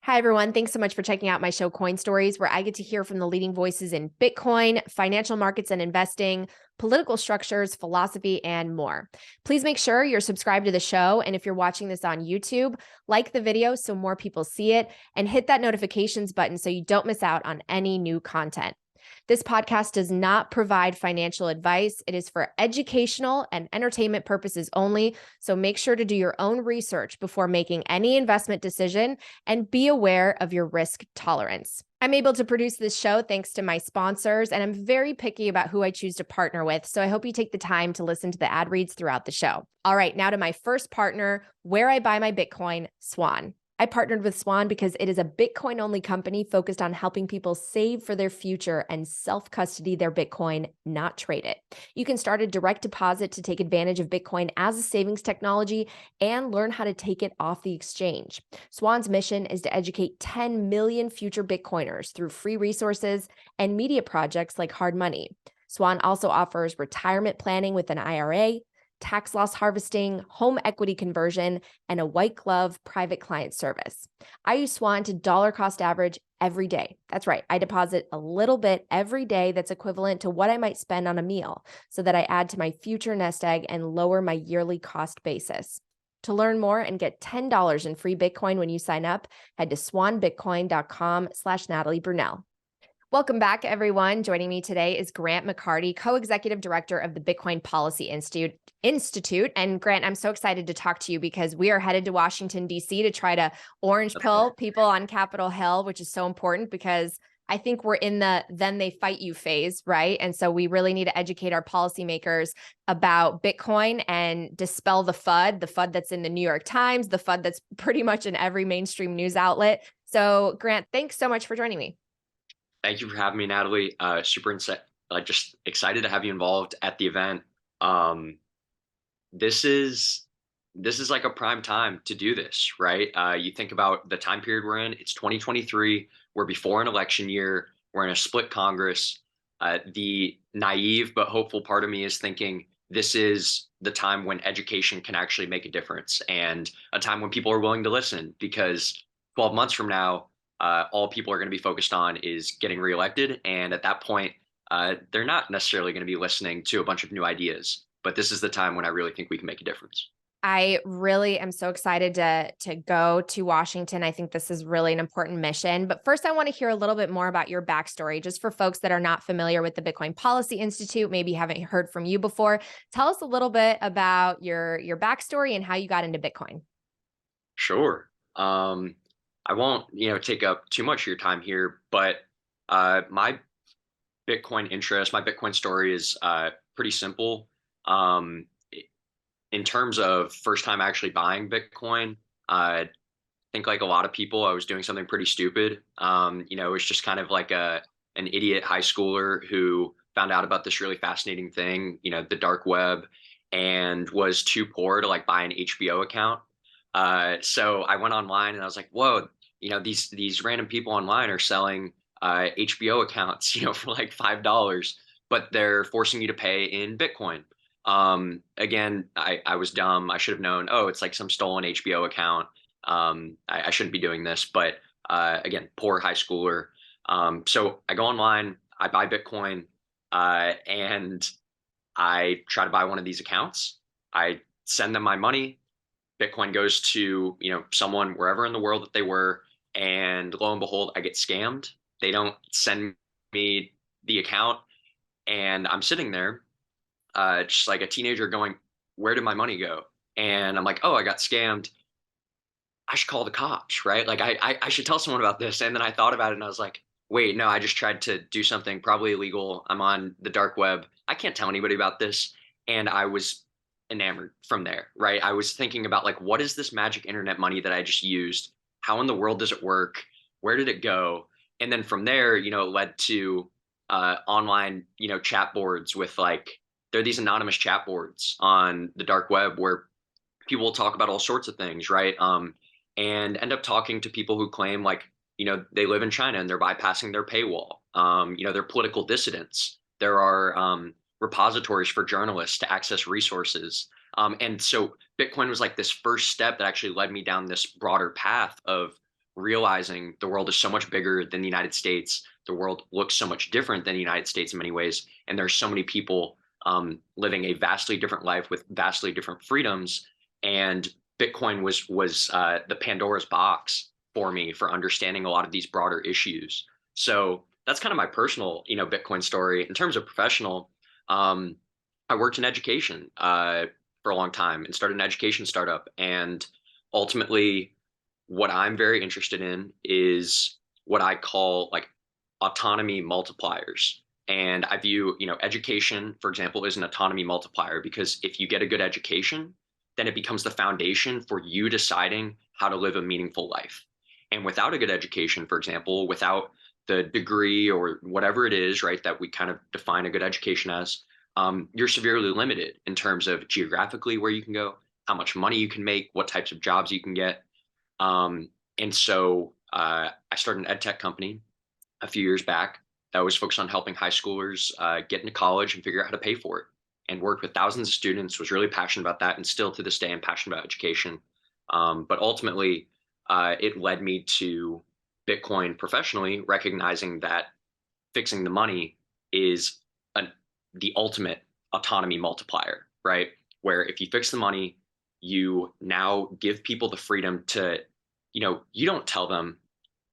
Hi, everyone. Thanks so much for checking out my show, Coin Stories, where I get to hear from the leading voices in Bitcoin, financial markets and investing, political structures, philosophy, and more. Please make sure you're subscribed to the show. And if you're watching this on YouTube, like the video so more people see it, and hit that notifications button so you don't miss out on any new content. This podcast does not provide financial advice. It is for educational and entertainment purposes only. So make sure to do your own research before making any investment decision and be aware of your risk tolerance. I'm able to produce this show thanks to my sponsors, and I'm very picky about who I choose to partner with. So I hope you take the time to listen to the ad reads throughout the show. All right, now to my first partner, where I buy my Bitcoin, Swan. I partnered with Swan because it is a Bitcoin-only company focused on helping people save for their future and self-custody their Bitcoin, not trade it. You can start a direct deposit to take advantage of Bitcoin as a savings technology and learn how to take it off the exchange. Swan's mission is to educate 10 million future Bitcoiners through free resources and media projects like Hard Money. Swan also offers retirement planning with an IRA, tax loss harvesting, home equity conversion, and a white glove private client service. I use Swan to dollar cost average every day. That's right. I deposit a little bit every day that's equivalent to what I might spend on a meal so that I add to my future nest egg and lower my yearly cost basis. To learn more and get $10 in free Bitcoin when you sign up, head to swanbitcoin.com/Natalie Brunell. Welcome back, everyone. Joining me today is Grant McCarty, co-executive director of the Bitcoin Policy Institute. And Grant, I'm so excited to talk to you because we are headed to Washington, D.C. to try to orange pill people on Capitol Hill, which is so important because I think we're in the then they fight you phase, right? And so we really need to educate our policymakers about Bitcoin and dispel the FUD that's in the New York Times, the FUD that's pretty much in every mainstream news outlet. So Grant, thanks so much for joining me. Thank you for having me, Natalie. Just excited to have you involved at the event. This is like a prime time to do this, right? You think about the time period we're in. It's 2023. We're before an election year. We're in a split Congress. The naive but hopeful part of me is thinking this is the time when education can actually make a difference, and a time when people are willing to listen. Because 12 months from now, all people are going to be focused on is getting reelected. And at that point, they're not necessarily going to be listening to a bunch of new ideas. But this is the time when I really think we can make a difference. I really am so excited to go to Washington. I think this is really an important mission. But first, I want to hear a little bit more about your backstory, just for folks that are not familiar with the Bitcoin Policy Institute, maybe haven't heard from you before. Tell us a little bit about your backstory and how you got into Bitcoin. Sure. I won't, take up too much of your time here, but my Bitcoin interest, my Bitcoin story is pretty simple. Um, in terms of first time actually buying Bitcoin, I think like a lot of people, I was doing something pretty stupid. It was just kind of like an idiot high schooler who found out about this really fascinating thing, the dark web, and was too poor to like buy an HBO account. So I went online and I was like, whoa, these random people online are selling HBO accounts, for like $5, but they're forcing you to pay in Bitcoin. Again, I was dumb. I should have known, oh, it's like some stolen HBO account. I shouldn't be doing this, but again, poor high schooler. So I go online, I buy Bitcoin, and I try to buy one of these accounts. I send them my money. Bitcoin goes to, someone wherever in the world that they were, and lo and behold, I get scammed. They don't send me the account, and I'm sitting there, just like a teenager going, where did my money go? And I'm like, oh, I got scammed. I should call the cops, right? Like I should tell someone about this. And then I thought about it and I was like, wait, no, I just tried to do something probably illegal. I'm on the dark web. I can't tell anybody about this. And I was enamored from there, right? I was thinking about like, what is this magic internet money that I just used? How in the world does it work? Where did it go? And then from there, it led to online, chat boards with like, there are these anonymous chat boards on the dark web where people will talk about all sorts of things, right? And end up talking to people who claim like, they live in China and they're bypassing their paywall. They're political dissidents. There are repositories for journalists to access resources. And so Bitcoin was like this first step that actually led me down this broader path of, realizing the world is so much bigger than the United States. The world looks so much different than the United States in many ways, and there's so many people living a vastly different life with vastly different freedoms. And Bitcoin was the Pandora's box for me for understanding a lot of these broader issues. So that's kind of my personal, Bitcoin story. In terms of professional, I worked in education for a long time and started an education startup. And ultimately, what I'm very interested in is what I call like autonomy multipliers. And I view, education, for example, as an autonomy multiplier because if you get a good education, then it becomes the foundation for you deciding how to live a meaningful life. And without a good education, for example, without the degree or whatever it is, right, that we kind of define a good education as, you're severely limited in terms of geographically where you can go, how much money you can make, what types of jobs you can get. And so I started an ed tech company a few years back that was focused on helping high schoolers get into college and figure out how to pay for it, and worked with thousands of students, was really passionate about that, and still to this day I'm passionate about education. But ultimately, it led me to Bitcoin professionally, recognizing that fixing the money is the ultimate autonomy multiplier, right? Where if you fix the money, you now give people the freedom to, you don't tell them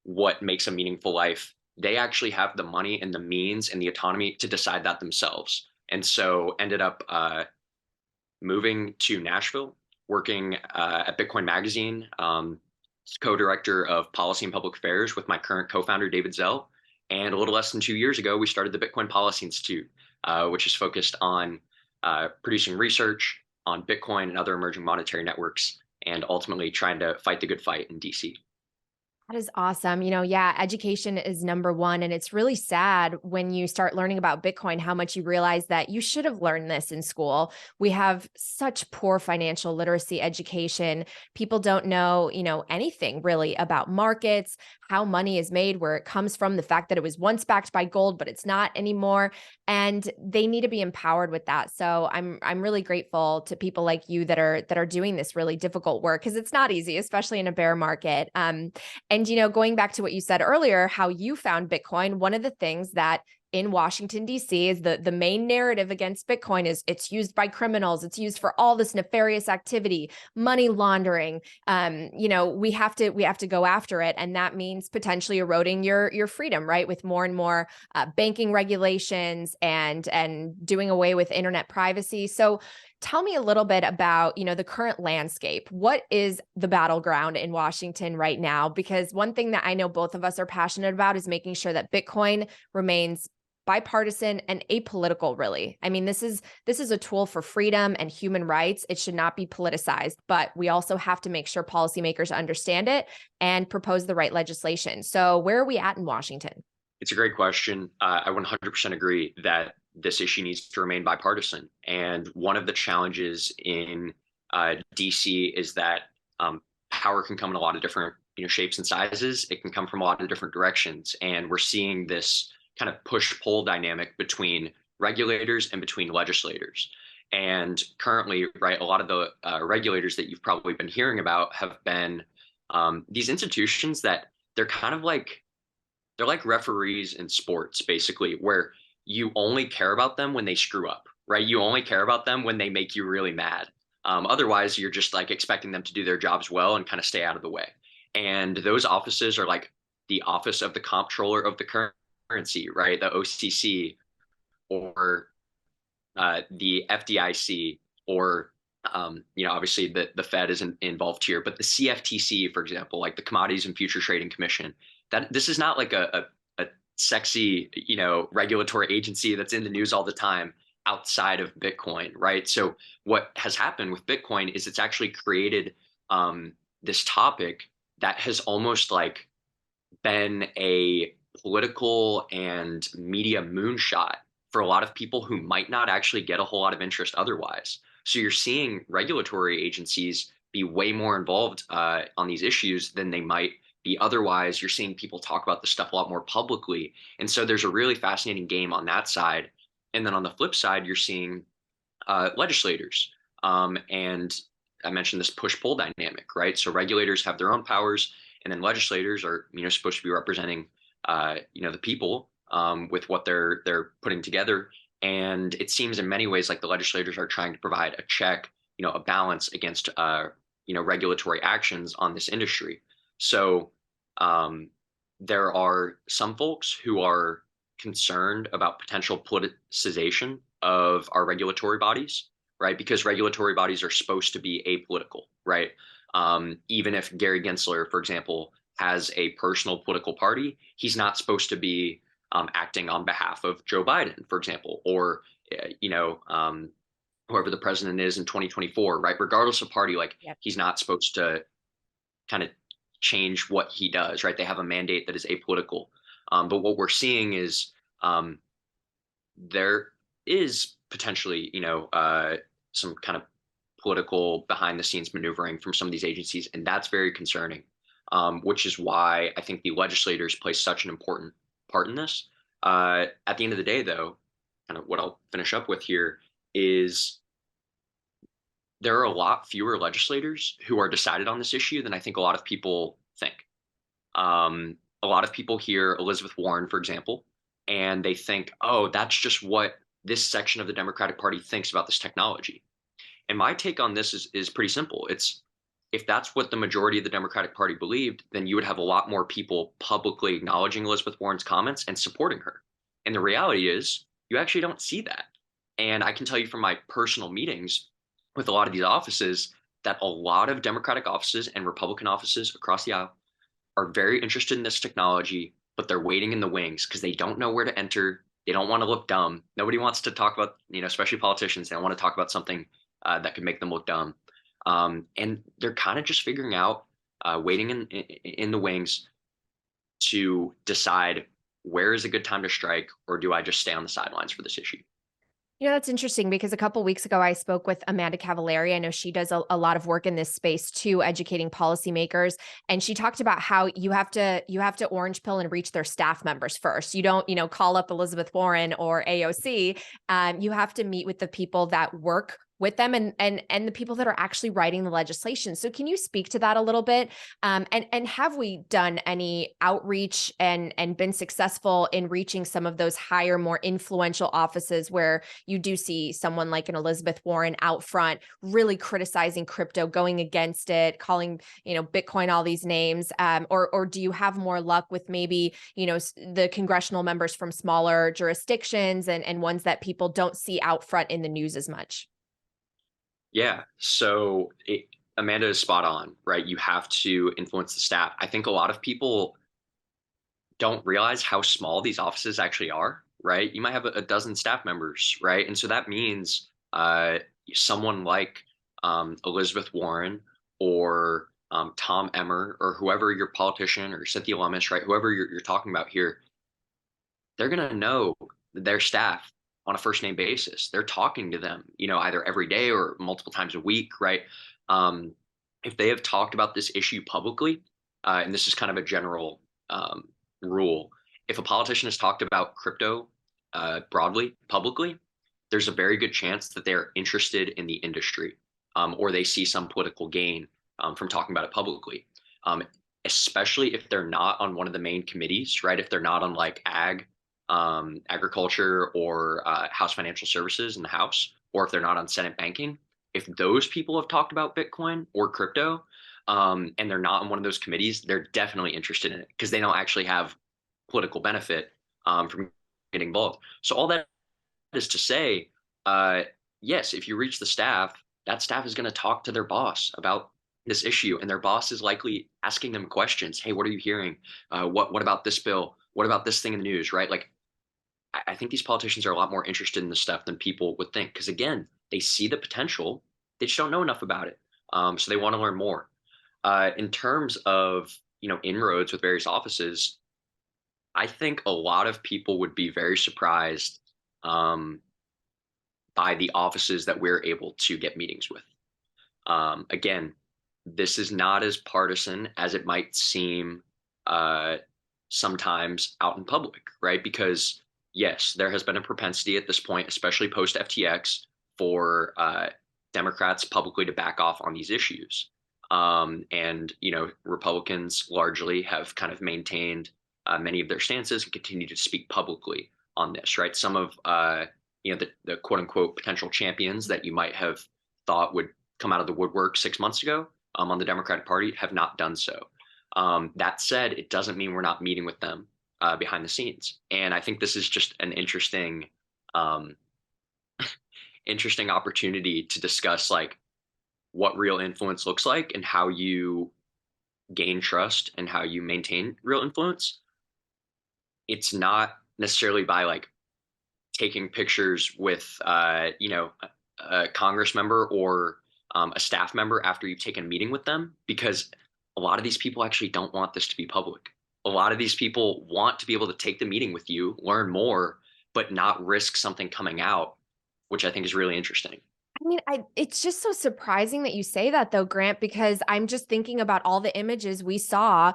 what makes a meaningful life. They actually have the money and the means and the autonomy to decide that themselves. And so ended up moving to Nashville, working at Bitcoin Magazine, co-director of policy and public affairs with my current co-founder, David Zell. And a little less than 2 years ago, we started the Bitcoin Policy Institute, which is focused on producing research on Bitcoin and other emerging monetary networks, and ultimately trying to fight the good fight in DC. That is awesome. Yeah, education is number one. And it's really sad when you start learning about Bitcoin, how much you realize that you should have learned this in school. We have such poor financial literacy education. People don't know, anything really about markets, how money is made, where it comes from, the fact that it was once backed by gold, but it's not anymore. And they need to be empowered with that. So I'm really grateful to people like you that are doing this really difficult work, because it's not easy, especially in a bear market. And, going back to what you said earlier, how you found Bitcoin, one of the things that in Washington, D.C. is the main narrative against Bitcoin is it's used by criminals. It's used for all this nefarious activity, money laundering. We have to go after it. And that means potentially eroding your freedom, right? With more and more banking regulations and doing away with internet privacy. So tell me a little bit about, the current landscape. What is the battleground in Washington right now? Because one thing that I know both of us are passionate about is making sure that Bitcoin remains bipartisan and apolitical, really. I mean, this is a tool for freedom and human rights. It should not be politicized, but we also have to make sure policymakers understand it and propose the right legislation. So where are we at in Washington? It's a great question. I 100% agree that this issue needs to remain bipartisan. And one of the challenges in DC is that power can come in a lot of different shapes and sizes. It can come from a lot of different directions. And we're seeing this kind of push-pull dynamic between regulators and between legislators. And currently, right, a lot of the regulators that you've probably been hearing about have been these institutions that they're like referees in sports, basically, where you only care about them when they screw up, right? You only care about them when they make you really mad. Otherwise, you're just like expecting them to do their jobs well and kind of stay out of the way. And those offices are like the office of the comptroller of the currency, right? The OCC, or the FDIC, or obviously the Fed isn't involved here, but the CFTC, for example, like the Commodities and Future Trading Commission. That this is not like a sexy, regulatory agency that's in the news all the time outside of Bitcoin, right? So what has happened with Bitcoin is it's actually created this topic that has almost like been a political and media moonshot for a lot of people who might not actually get a whole lot of interest otherwise. So you're seeing regulatory agencies be way more involved on these issues than they might be otherwise. You're seeing people talk about this stuff a lot more publicly. And so there's a really fascinating game on that side. And then on the flip side, you're seeing legislators. And I mentioned this push-pull dynamic, right? So regulators have their own powers, and then legislators are, supposed to be representing, the people with what they're putting together. And it seems in many ways like the legislators are trying to provide a check, a balance against, regulatory actions on this industry. So um, there are some folks who are concerned about potential politicization of our regulatory bodies, right? Because regulatory bodies are supposed to be apolitical, right? Even if Gary Gensler, for example, has a personal political party, he's not supposed to be acting on behalf of Joe Biden, for example, or whoever the president is in 2024, right? Regardless of party, like Yep. he's not supposed to kind of change what he does, right? They have a mandate that is apolitical. But what we're seeing is um, there is potentially, some kind of political behind the scenes maneuvering from some of these agencies, and that's very concerning. Which is why I think the legislators play such an important part in this. At the end of the day, though, kind of what I'll finish up with here is there are a lot fewer legislators who are decided on this issue than I think a lot of people think. A lot of people hear Elizabeth Warren, for example, and they think, oh, that's just what this section of the Democratic Party thinks about this technology. And my take on this is pretty simple. It's if that's what the majority of the Democratic Party believed, then you would have a lot more people publicly acknowledging Elizabeth Warren's comments and supporting her. And the reality is, you actually don't see that. And I can tell you from my personal meetings with a lot of these offices that a lot of Democratic offices and Republican offices across the aisle are very interested in this technology, but they're waiting in the wings because they don't know where to enter. They don't want to look dumb. Nobody wants to talk about, especially politicians. They don't want to talk about something that could make them look dumb. And they're kind of just figuring out, waiting in the wings to decide where is a good time to strike, or do I just stay on the sidelines for this issue? That's interesting because a couple weeks ago I spoke with Amanda Cavallari. I know she does a lot of work in this space too, educating policymakers. And she talked about how you have to orange pill and reach their staff members first. You don't, call up Elizabeth Warren or AOC. You have to meet with the people that work with them and the people that are actually writing the legislation. So can you speak to that a little bit? And have we done any outreach and been successful in reaching some of those higher, more influential offices where you do see someone like an Elizabeth Warren out front, really criticizing crypto, going against it, calling, Bitcoin all these names? Or do you have more luck with maybe, the congressional members from smaller jurisdictions and ones that people don't see out front in the news as much? Yeah. So Amanda is spot on, right? You have to influence the staff. I think a lot of people don't realize how small these offices actually are, right? You might have a dozen staff members, right? And so that means someone like Elizabeth Warren or Tom Emmer or whoever your politician or Cynthia Lummis, right? Whoever you're talking about here, they're going to know their staff on a first name basis. They're talking to them, either every day or multiple times a week, right? Um, if they have talked about this issue publicly, and this is kind of a general rule, if a politician has talked about crypto broadly, publicly, there's a very good chance that they're interested in the industry, or they see some political gain from talking about it publicly. Um, Especially if they're not on one of the main committees, right? If they're not on like agriculture or House Financial Services in the House, or if they're not on Senate banking, if those people have talked about Bitcoin or crypto, and they're not on one of those committees, they're definitely interested in it because they don't actually have political benefit from getting involved. So all that is to say, uh, yes, if you reach the staff, that staff is going to talk to their boss about this issue, and their boss is likely asking them questions. Hey, what are you hearing? What about this bill? What about this thing in the news? Right? Like, I think these politicians are a lot more interested in this stuff than people would think. Because again, they see the potential, they just don't know enough about it, so they want to learn more. In terms of inroads with various offices, I think a lot of people would be very surprised um, by the offices that we're able to get meetings with. Again, this is not as partisan as it might seem uh, sometimes out in public, right? Because yes, there has been a propensity at this point, especially post FTX, for Democrats publicly to back off on these issues. And, Republicans largely have kind of maintained many of their stances and continue to speak publicly on this, right? Some of, the quote unquote potential champions that you might have thought would come out of the woodwork 6 months ago on the Democratic Party have not done so. That said, it doesn't mean we're not meeting with them behind the scenes. And I think this is just an um, interesting opportunity to discuss like what real influence looks like and how you gain trust and how you maintain real influence. It's not necessarily by like taking pictures with a Congress member or a staff member after you've taken a meeting with them, because a lot of these people actually don't want this to be public. A lot of these people want to be able to take the meeting with you, learn more, but not risk something coming out, which I think is really interesting. I mean, it's just so surprising that you say that though, Grant, because I'm just thinking about all the images we saw,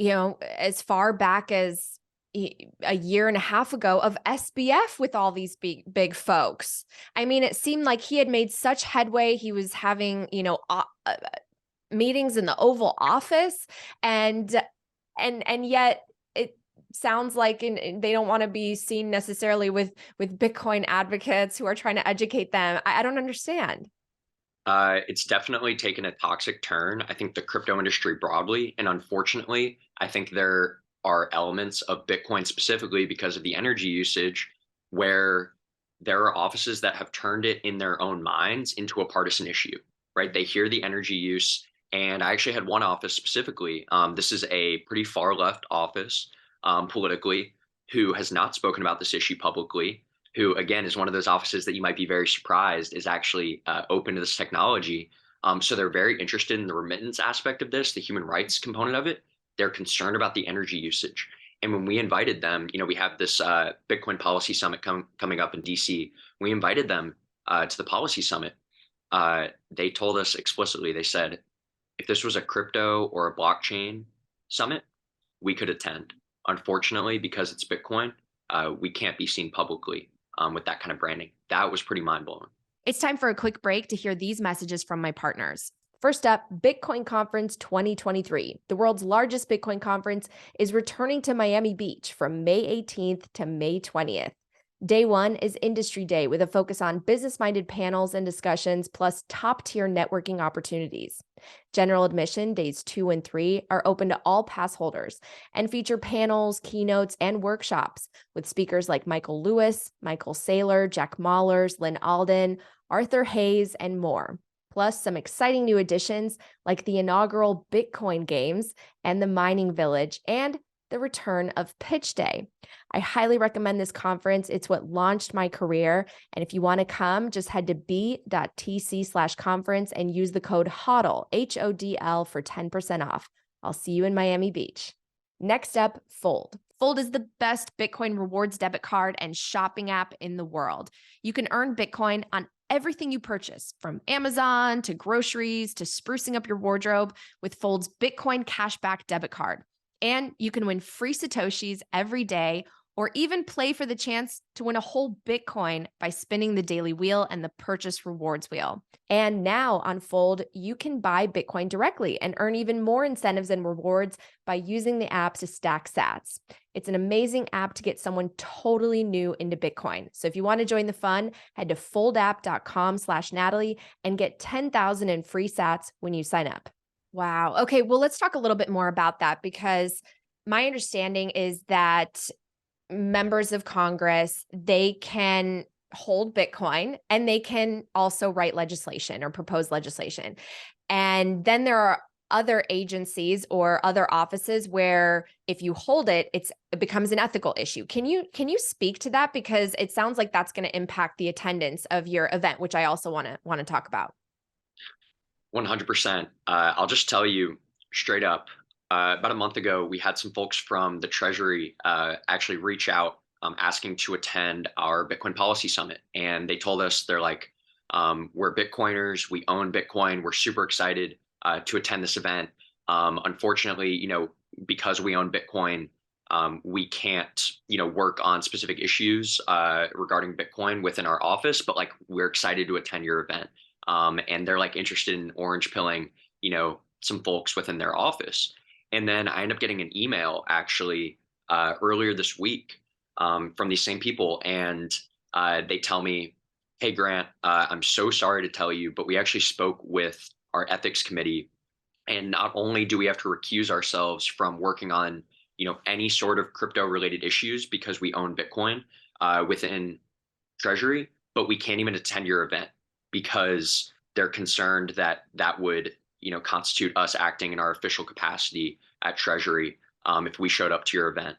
as far back as a year and a half ago of SBF with all these big folks. I mean, it seemed like he had made such headway. He was having, meetings in the Oval Office, and yet it sounds like they don't want to be seen necessarily with Bitcoin advocates who are trying to educate them. I don't understand. It's definitely taken a toxic turn. I think the crypto industry broadly, and unfortunately, I think there are elements of Bitcoin specifically because of the energy usage where there are offices that have turned it in their own minds into a partisan issue, right? They hear the energy use. And I actually had one office specifically. This is a pretty far left office politically who has not spoken about this issue publicly, who again is one of those offices that you might be very surprised is actually open to this technology. So they're very interested in the remittance aspect of this, the human rights component of it. They're concerned about the energy usage. And when we invited them, we have this Bitcoin policy summit coming up in DC. We invited them to the policy summit. They told us explicitly, they said, if this was a crypto or a blockchain summit, we could attend. Unfortunately, because it's Bitcoin, we can't be seen publicly with that kind of branding. That was pretty mind blowing. It's time for a quick break to hear these messages from my partners. First up, Bitcoin Conference 2023. The world's largest Bitcoin conference is returning to Miami Beach from May 18th to May 20th. Day one is Industry Day with a focus on business-minded panels and discussions, plus top-tier networking opportunities. General admission days 2 and 3 are open to all pass holders and feature panels, keynotes, and workshops with speakers like Michael Lewis, Michael Saylor, Jack Mallers, Lynn Alden, Arthur Hayes, and more. Plus some exciting new additions like the inaugural Bitcoin Games and the Mining Village, and the return of Pitch Day. I highly recommend this conference. It's what launched my career. And if you want to come, just head to b.tc/conference and use the code HODL, HODL, for 10% off. I'll see you in Miami Beach. Next up, Fold. Fold is the best Bitcoin rewards debit card and shopping app in the world. You can earn Bitcoin on everything you purchase, from Amazon to groceries to sprucing up your wardrobe with Fold's Bitcoin Cashback debit card. And you can win free Satoshis every day, or even play for the chance to win a whole Bitcoin by spinning the daily wheel and the purchase rewards wheel. And now on Fold, you can buy Bitcoin directly and earn even more incentives and rewards by using the app to stack sats. It's an amazing app to get someone totally new into Bitcoin. So if you want to join the fun, head to foldapp.com/Natalie and get 10,000 in free sats when you sign up. Wow. Okay. Well, let's talk a little bit more about that, because my understanding is that members of Congress, they can hold Bitcoin and they can also write legislation or propose legislation. And then there are other agencies or other offices where if you hold it, it becomes an ethical issue. Can you speak to that? Because it sounds like that's going to impact the attendance of your event, which I also want to talk about. 100%. I'll just tell you straight up. About a month ago, we had some folks from the Treasury actually reach out asking to attend our Bitcoin Policy Summit. And they told us, they're like, we're Bitcoiners, we own Bitcoin, we're super excited to attend this event. Unfortunately, because we own Bitcoin, we can't, work on specific issues regarding Bitcoin within our office, but like we're excited to attend your event. And they're like interested in orange pilling, some folks within their office. And then I end up getting an email actually earlier this week from these same people, and they tell me, "Hey Grant, I'm so sorry to tell you, but we actually spoke with our ethics committee, and not only do we have to recuse ourselves from working on any sort of crypto related issues because we own Bitcoin within Treasury, but we can't even attend your event because they're concerned that that would constitute us acting in our official capacity at Treasury if we showed up to your event."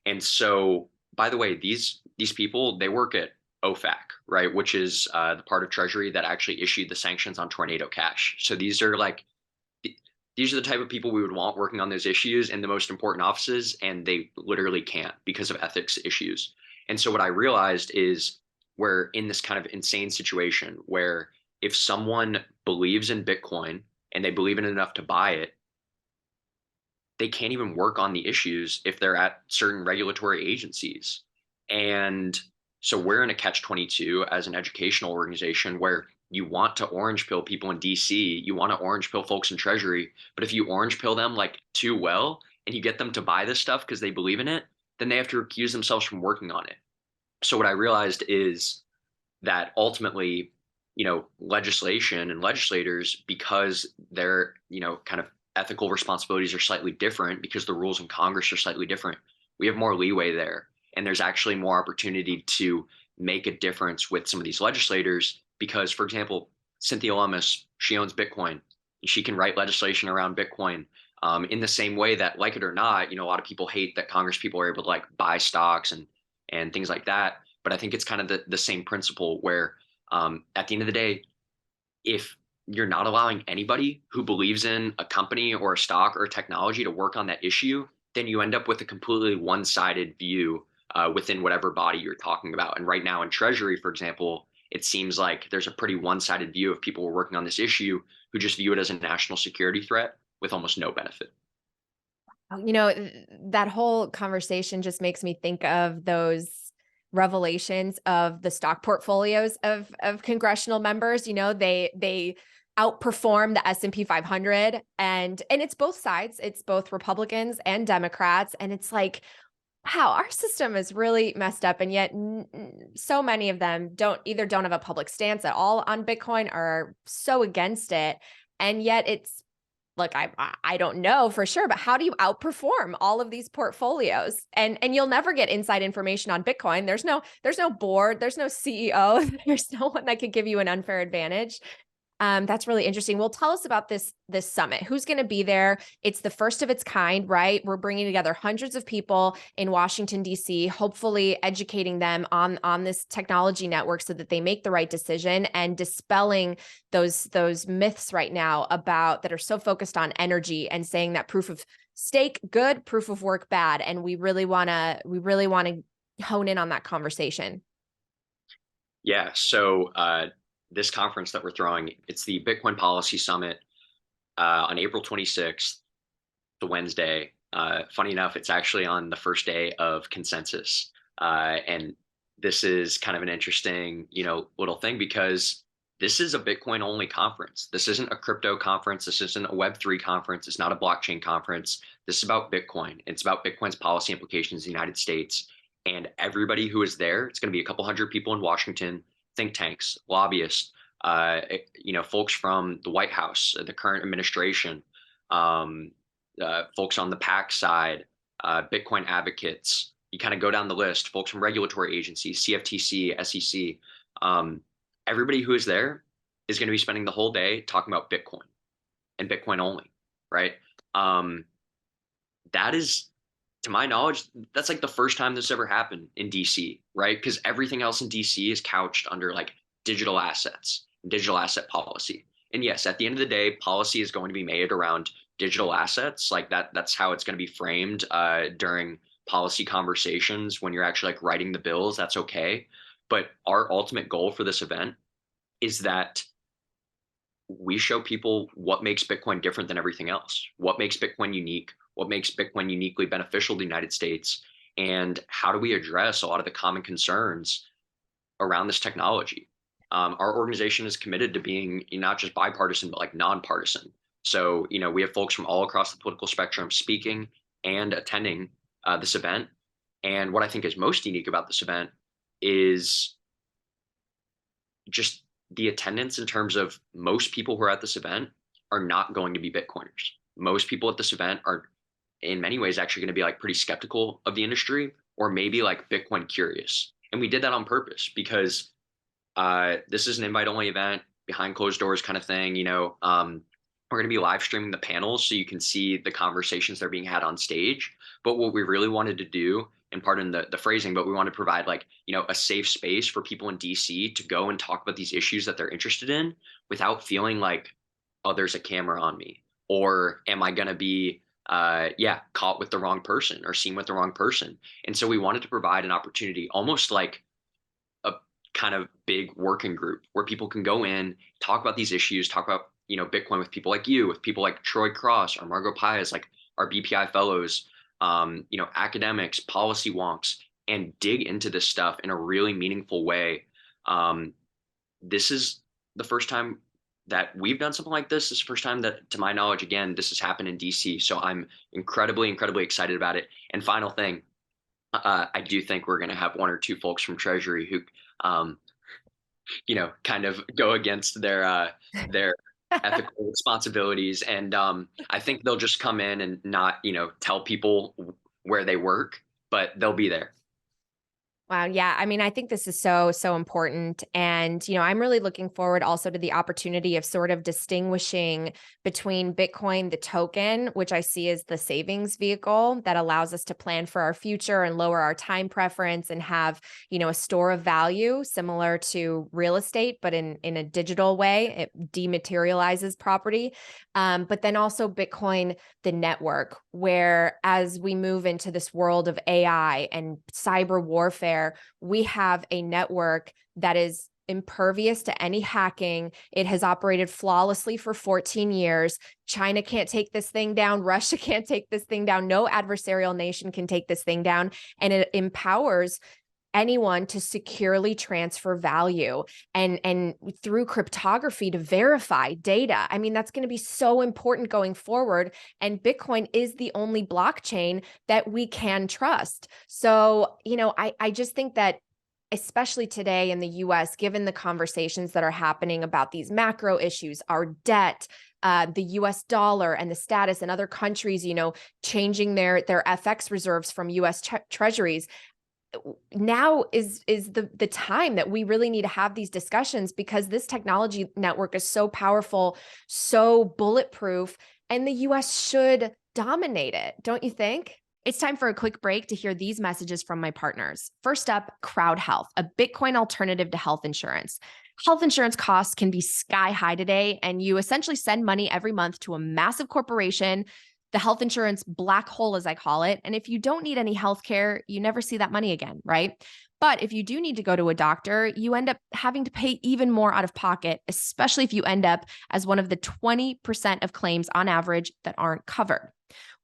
And so, by the way, these people, they work at OFAC, right, which is the part of Treasury that actually issued the sanctions on Tornado Cash. So these are the type of people we would want working on those issues in the most important offices, and they literally can't because of ethics issues. And so what I realized is we're in this kind of insane situation where if someone believes in Bitcoin and they believe in it enough to buy it, they can't even work on the issues if they're at certain regulatory agencies. And so we're in a catch-22 as an educational organization where you want to orange pill people in DC, you want to orange pill folks in Treasury, but if you orange pill them like too well and you get them to buy this stuff because they believe in it, then they have to recuse themselves from working on it. So what I realized is that ultimately, legislation and legislators, because their, kind of ethical responsibilities are slightly different because the rules in Congress are slightly different, we have more leeway there. And there's actually more opportunity to make a difference with some of these legislators because, for example, Cynthia Lummis, she owns Bitcoin. She can write legislation around Bitcoin in the same way that, like it or not, a lot of people hate that Congress people are able to like buy stocks and things like that. But I think it's kind of the same principle where at the end of the day, if you're not allowing anybody who believes in a company or a stock or a technology to work on that issue, then you end up with a completely one-sided view within whatever body you're talking about. And right now in Treasury, for example, it seems like there's a pretty one-sided view of people who are working on this issue who just view it as a national security threat with almost no benefit. That whole conversation just makes me think of those revelations of the stock portfolios of congressional members. They outperform the S&P 500, and it's both sides. It's both Republicans and Democrats, and it's like, wow, our system is really messed up, and yet so many of them don't have a public stance at all on Bitcoin or are so against it, and yet it's look, I don't know for sure, but how do you outperform all of these portfolios? And you'll never get inside information on Bitcoin. There's no board, there's no CEO, there's no one that could give you an unfair advantage. That's really interesting. Well, tell us about this summit. Who's going to be there? It's the first of its kind, right? We're bringing together hundreds of people in Washington, D.C., hopefully educating them on this technology network so that they make the right decision and dispelling those myths right now about that are so focused on energy and saying that proof of stake good, proof of work bad. And we really want to hone in on that conversation. Yeah. So this conference that we're throwing, it's the Bitcoin Policy Summit on April 26th, the Wednesday. Funny enough, it's actually on the first day of consensus. And this is kind of an interesting, little thing because this is a Bitcoin only conference. This isn't a crypto conference. This isn't a Web3 conference. It's not a blockchain conference. This is about Bitcoin. It's about Bitcoin's policy implications in the United States. And everybody who is there, it's going to be a couple hundred people in Washington, think tanks, lobbyists, folks from the White House, the current administration, folks on the PAC side, Bitcoin advocates. You kind of go down the list, folks from regulatory agencies, CFTC, SEC. Everybody who is there is going to be spending the whole day talking about Bitcoin and Bitcoin only, right? That is, to my knowledge, that's like the first time this ever happened in DC, right? Because everything else in DC is couched under like digital assets, digital asset policy. And yes, at the end of the day, policy is going to be made around digital assets. Like that's how it's going to be framed during policy conversations when you're actually like writing the bills. That's okay. But our ultimate goal for this event is that we show people what makes Bitcoin different than everything else, what makes Bitcoin unique, what makes Bitcoin uniquely beneficial to the United States, and how do we address a lot of the common concerns around this technology. Our organization is committed to being not just bipartisan, but like nonpartisan. So, we have folks from all across the political spectrum speaking and attending this event. And what I think is most unique about this event is just the attendance, in terms of most people who are at this event are not going to be Bitcoiners. Most people at this event are, in many ways, actually going to be like pretty skeptical of the industry, or maybe like Bitcoin curious. And we did that on purpose because this is an invite only event, behind closed doors kind of thing. We're going to be live streaming the panels so you can see the conversations that are being had on stage. But what we really wanted to do, and pardon the phrasing, but we want to provide like, a safe space for people in DC to go and talk about these issues that they're interested in without feeling like, oh, there's a camera on me, or am I going to be caught with the wrong person or seen with the wrong person. And so we wanted to provide an opportunity, almost like a kind of big working group, where people can go in, talk about these issues, talk about, Bitcoin with people like you, with people like Troy Cross or Margot Pies, like our BPI fellows, academics, policy wonks, and dig into this stuff in a really meaningful way. This is the first time that we've done something like this. This is the first time that, to my knowledge, again, this has happened in DC. So I'm incredibly, incredibly excited about it. And final thing, I do think we're going to have one or two folks from Treasury who, kind of go against their ethical responsibilities. And I think they'll just come in and not, tell people where they work, but they'll be there. Wow. Yeah. I mean, I think this is so, so important. And, I'm really looking forward also to the opportunity of sort of distinguishing between Bitcoin, the token, which I see as the savings vehicle that allows us to plan for our future and lower our time preference and have, a store of value similar to real estate, but in a digital way. It dematerializes property. But then also Bitcoin, the network, where as we move into this world of AI and cyber warfare, we have a network that is impervious to any hacking. It has operated flawlessly for 14 years. China can't take this thing down. Russia can't take this thing down. No adversarial nation can take this thing down. And it empowers anyone to securely transfer value and through cryptography to verify data. I mean, that's going to be so important going forward. And Bitcoin is the only blockchain that we can trust. So, I just think that, especially today in the US, given the conversations that are happening about these macro issues, our debt, the US dollar and the status, and other countries, changing their FX reserves from US treasuries, now is the time that we really need to have these discussions, because this technology network is so powerful, so bulletproof, and the US should dominate it. Don't you think? It's time for a quick break to hear these messages from my partners. First up, CrowdHealth, a Bitcoin alternative to health insurance. Health insurance costs can be sky high today, and you essentially send money every month to a massive corporation, the health insurance black hole, as I call it. And if you don't need any health care, you never see that money again, right? But if you do need to go to a doctor, you end up having to pay even more out of pocket, especially if you end up as one of the 20% of claims on average that aren't covered.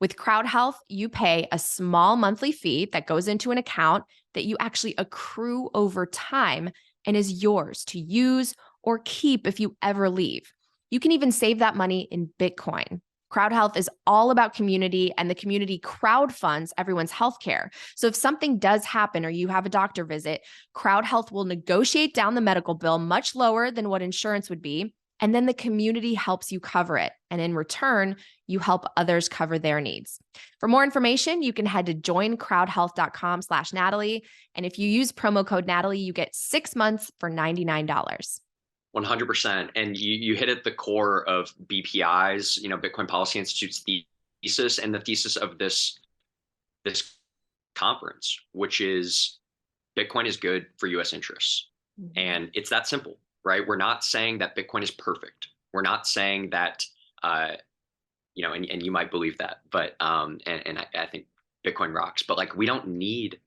With CrowdHealth, you pay a small monthly fee that goes into an account that you actually accrue over time and is yours to use or keep if you ever leave. You can even save that money in Bitcoin. CrowdHealth is all about community, and the community crowdfunds everyone's healthcare. So if something does happen or you have a doctor visit, CrowdHealth will negotiate down the medical bill much lower than what insurance would be, and then the community helps you cover it. And in return, you help others cover their needs. For more information, you can head to joincrowdhealth.com/Natalie. And if you use promo code Natalie, you get 6 months for $99. 100%. And you hit at the core of BPI's, Bitcoin Policy Institute's thesis, and the thesis of this conference, which is Bitcoin is good for US interests. Mm-hmm. And it's that simple, right? We're not saying that Bitcoin is perfect. We're not saying that, and you might believe that, but, and I think Bitcoin rocks, but like, we don't need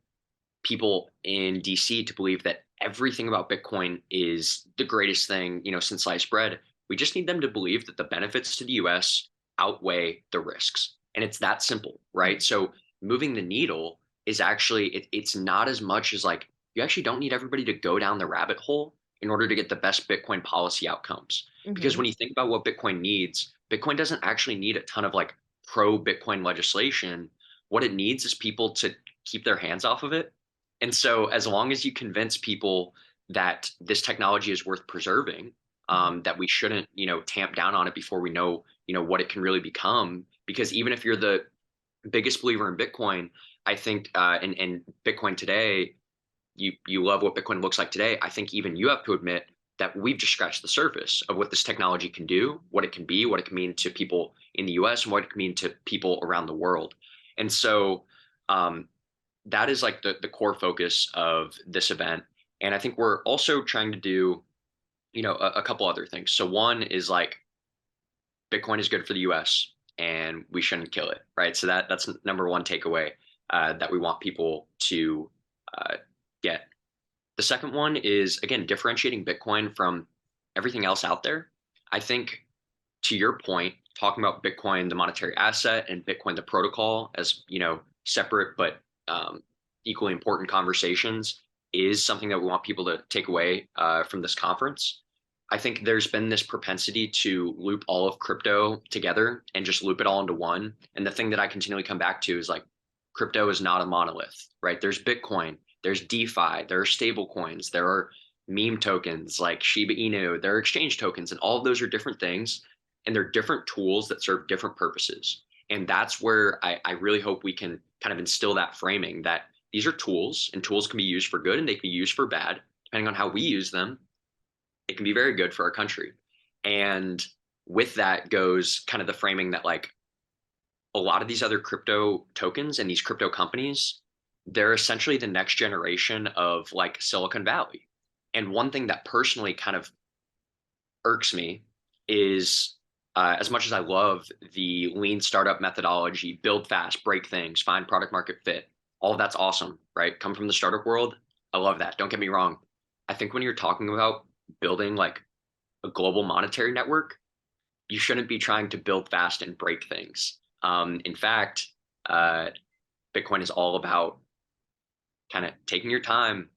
people in DC to believe that everything about Bitcoin is the greatest thing, since sliced bread. We just need them to believe that the benefits to the US outweigh the risks. And it's that simple, right? So moving the needle is actually, it's not as much as like, you actually don't need everybody to go down the rabbit hole. in order to get the best Bitcoin policy outcomes. Because Hmm. when you think about what Bitcoin needs, Bitcoin doesn't actually need a ton of like pro Bitcoin legislation. What it needs is people to keep their hands off of it. And so as long as you convince people that this technology is worth preserving, that we shouldn't, tamp down on it before we know, what it can really become. Because even if you're the biggest believer in Bitcoin, I think, in Bitcoin today, you love what Bitcoin looks like today. I think even you have to admit that we've just scratched the surface of what this technology can do, what it can be, what it can mean to people in the US, and what it can mean to people around the world. And so um, that is like the core focus of this event. And I think we're also trying to do, a couple other things. So one is like Bitcoin is good for the US and we shouldn't kill it, right? So that's number one takeaway that we want people to uh, get. The second one is, again, differentiating Bitcoin from everything else out there. I think, to your point, talking about Bitcoin, the monetary asset, and Bitcoin, the protocol, as separate but equally important conversations, is something that we want people to take away from this conference. I think there's been this propensity to loop all of crypto together and just loop it all into one. And the thing that I continually come back to is like, crypto is not a monolith, right? There's Bitcoin, there's DeFi, there are stable coins, there are meme tokens like Shiba Inu, there are exchange tokens, and all of those are different things. And they're different tools that serve different purposes. And that's where I really hope we can kind of instill that framing that these are tools and tools can be used for good and they can be used for bad. Depending on how we use them, it can be very good for our country. And with that goes kind of the framing that like a lot of these other crypto tokens and these crypto companies, they're essentially the next generation of like Silicon Valley. And one thing that personally kind of irks me is as much as I love the lean startup methodology, build fast, break things, find product market fit, all of that's awesome, right? Come from the startup world. I love that. Don't get me wrong. I think when you're talking about building like a global monetary network, you shouldn't be trying to build fast and break things. In fact, uh, Bitcoin is all about kind of taking your time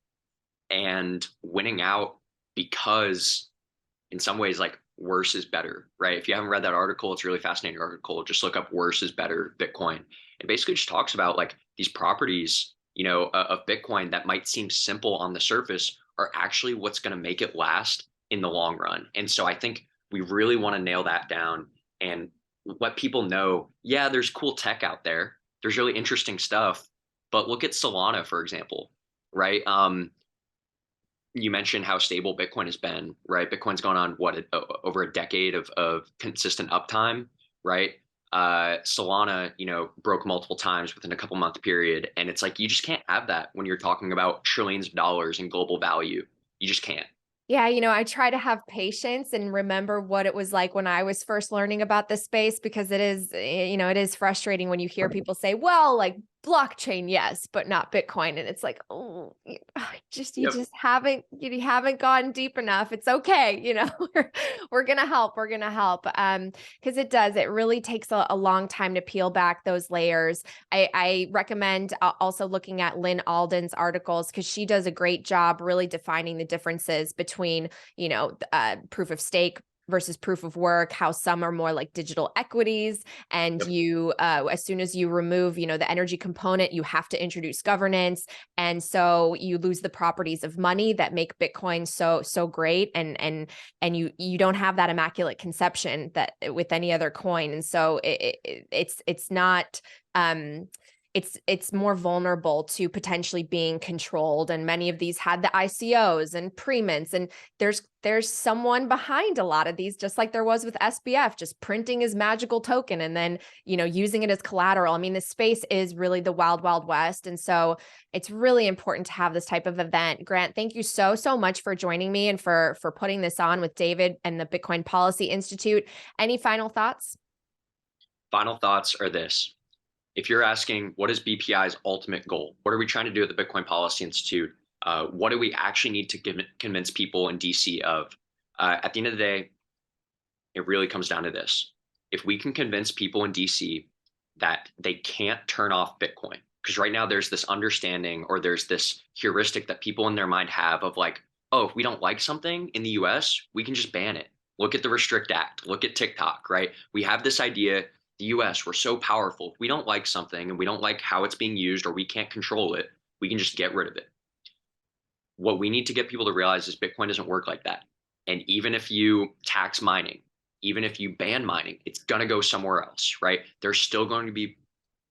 and winning out because in some ways, like worse is better, right? If you haven't read that article, it's a really fascinating article. Just look up worse is better Bitcoin. It basically just talks about like these properties, of Bitcoin that might seem simple on the surface are actually what's going to make it last in the long run. And so I think we really want to nail that down and let people know, yeah, there's cool tech out there. There's really interesting stuff. But look at Solana, for example, right? You mentioned how stable Bitcoin has been, right? Bitcoin's gone on what over a decade of consistent uptime, right? Solana, broke multiple times within a couple month period, and it's like you just can't have that when you're talking about trillions of dollars in global value. You just can't. Yeah, I try to have patience and remember what it was like when I was first learning about this space because it is, it is frustrating when you hear people say, well, like blockchain, yes, but not Bitcoin. And it's like, oh, you Yep. just haven't, you haven't gone deep enough. It's okay. We're going to help. We're going to help. Because it really takes a long time to peel back those layers. I recommend also looking at Lynn Alden's articles because she does a great job really defining the differences between, proof of stake versus proof of work, how some are more like digital equities. And Yep. as soon as you remove, the energy component, you have to introduce governance. And so you lose the properties of money that make Bitcoin so great. And you don't have that immaculate conception that with any other coin. And so it's not, it's more vulnerable to potentially being controlled. And many of these had the ICOs and pre-mints, and there's someone behind a lot of these, just like there was with SBF, just printing his magical token and then, using it as collateral. I mean, this space is really the wild, wild west. And so it's really important to have this type of event. Grant, thank you so much for joining me and for putting this on with David and the Bitcoin Policy Institute. Any final thoughts? Final thoughts are this. If you're asking what is BPI's ultimate goal, what are we trying to do at the Bitcoin Policy Institute? What do we actually need to convince people in DC of? At the end of the day, it really comes down to this. If we can convince people in DC that they can't turn off Bitcoin, because right now there's this understanding or there's this heuristic that people in their mind have of like, oh, if we don't like something in the US, we can just ban it. Look at the Restrict Act, look at TikTok, right? We have this idea, the US, we're so powerful. If we don't like something and we don't like how it's being used or we can't control it, we can just get rid of it. What we need to get people to realize is Bitcoin doesn't work like that. And even if you tax mining, even if you ban mining, it's going to go somewhere else, right? There's still going to be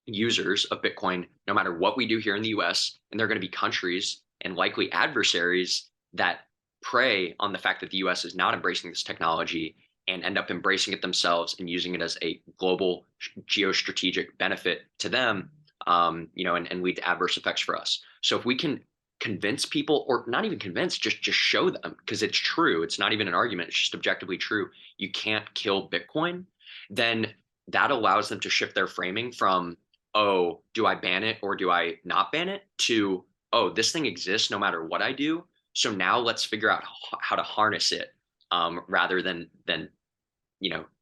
users of Bitcoin no matter what we do here in the US. And there are going to be countries and likely adversaries that prey on the fact that the US is not embracing this technology and end up embracing it themselves and using it as a global geostrategic benefit to them, and lead to adverse effects for us. So if we can convince people, or not even convince, just show them, because it's true, it's not even an argument, it's just objectively true, you can't kill Bitcoin, then that allows them to shift their framing from, oh, do I ban it or do I not ban it, to, oh, this thing exists no matter what I do, so now let's figure out how to harness it, rather than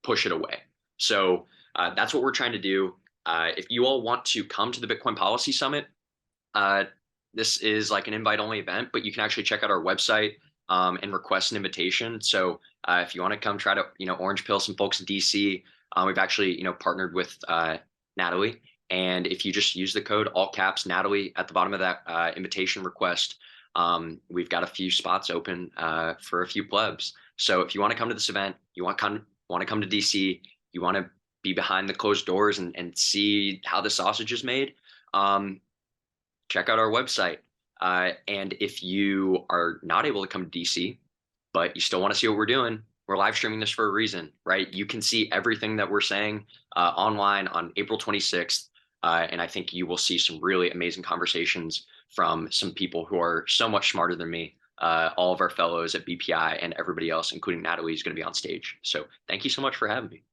push it away. So that's what we're trying to do. If you all want to come to the Bitcoin Policy Summit, this is like an invite-only event, but you can actually check out our website and request an invitation. So if you want to come try to orange pill some folks in DC, we've actually partnered with Natalie, and if you just use the code all caps Natalie at the bottom of that invitation request, we've got a few spots open for a few plebs. So if you want to come to this event, you want to come to DC, you want to be behind the closed doors and see how the sausage is made, check out our website. And if you are not able to come to DC, but you still want to see what we're doing, we're live streaming this for a reason, right? You can see everything that we're saying online on April 26th. And I think you will see some really amazing conversations from some people who are so much smarter than me. All of our fellows at BPI and everybody else, including Natalie, is going to be on stage. So thank you so much for having me.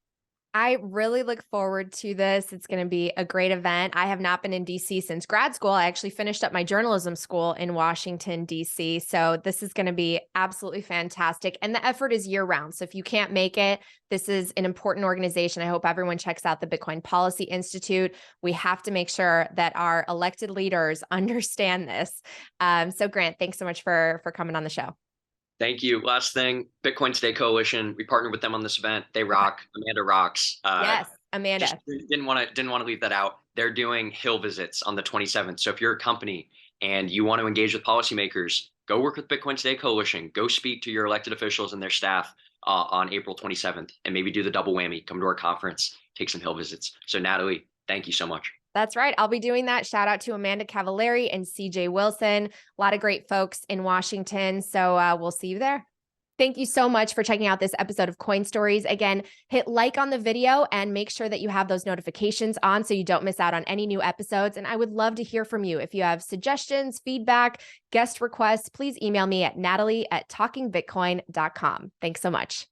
I really look forward to this. It's going to be a great event. I have not been in DC since grad school. I actually finished up my journalism school in Washington, DC. So this is going to be absolutely fantastic. And the effort is year round. So if you can't make it, this is an important organization. I hope everyone checks out the Bitcoin Policy Institute. We have to make sure that our elected leaders understand this. So Grant, thanks so much for coming on the show. Thank you. Last thing, Bitcoin Today Coalition. We partnered with them on this event. They rock. Amanda rocks. Yes, Amanda. Just didn't want to leave that out. They're doing Hill visits on the 27th. So if you're a company and you want to engage with policymakers, go work with Bitcoin Today Coalition. Go speak to your elected officials and their staff on April 27th, and maybe do the double whammy. Come to our conference, take some Hill visits. So Natalie, thank you so much. That's right. I'll be doing that. Shout out to Amanda Cavallari and CJ Wilson. A lot of great folks in Washington. So we'll see you there. Thank you so much for checking out this episode of Coin Stories. Again, hit like on the video and make sure that you have those notifications on so you don't miss out on any new episodes. And I would love to hear from you. If you have suggestions, feedback, guest requests, please email me at natalie@talkingbitcoin.com. Thanks so much.